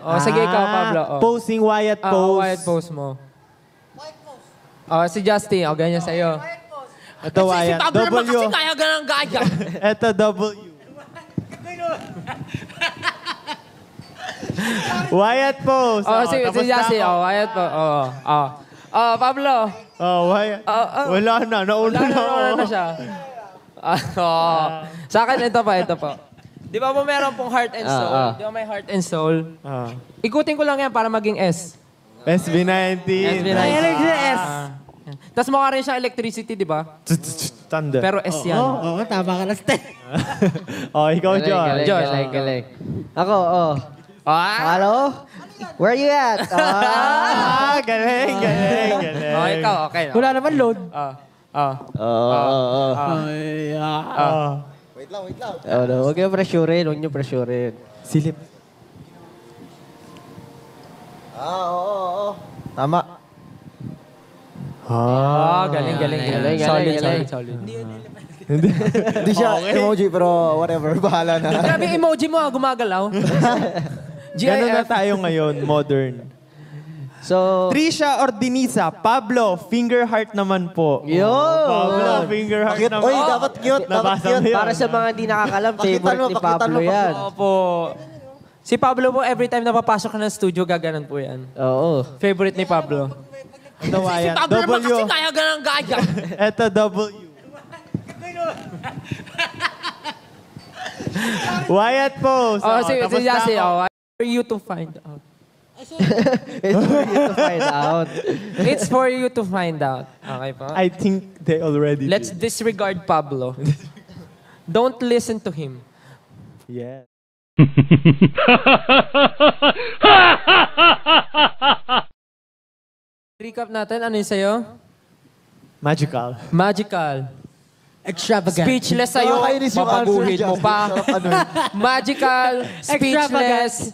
Oh, sige ikaw, Pablo. Oh. Posing Wyatt pose. Wyatt pose mo. Si Justin. O, ganyan sa'yo. Ito Wyatt. Si Pablo naman W. kasi kaya ganang gaya. Ito W. Wyatt pose. Si Justin. Wyatt pose. Pablo. Wyatt. Wala na. Nauna na siya. Sa akin, ito po. Di ba po meron pong heart and soul? Di ba may heart and soul? Ikutin ko lang yan para maging S. SB19. S. Tapos mukha rin siyang electricity, di ba? Thunder. Pero S yan. Oo, tama ka na, Steph. Ikaw, John. Galing. Ako, Hello? Where you at? Galing. Ikaw, okay. Wala naman load. Wait lang. Huwag niyo pressurein. Silip. Oo. Tama. Galing. Solid. Hindi siya emoji, pero whatever. Bahala na. Grabe emoji mo, gumagalaw. Ganun na tayo ngayon, modern. So, Trisha or Denisa, Pablo, finger heart naman po. Pablo, finger heart naman. Uy, dapat cute. Para sa mga hindi nakakalam, favorite ni Pablo yan. Opo. Si Pablo po, every time na papasok ka ng studio, gaganon po yan. Oo. Favorite ni Pablo. Ito Wyatt. Si Pablo naman kasi W. kaya ganang gaya. Ito W. Wyatt pose. Si tapos Justin. na ako. For you to find out. It's for you to find out. It's for you to find out. Okay po? I think they already Let's did. disregard Pablo. Don't listen to him. Yeah. Recap natin. Ano yung sa'yo? Magical. Magical. Extravagant. Speechless sa'yo. Nakakainis yung Papaguhin answer mo dyan. pa. Magical, speechless,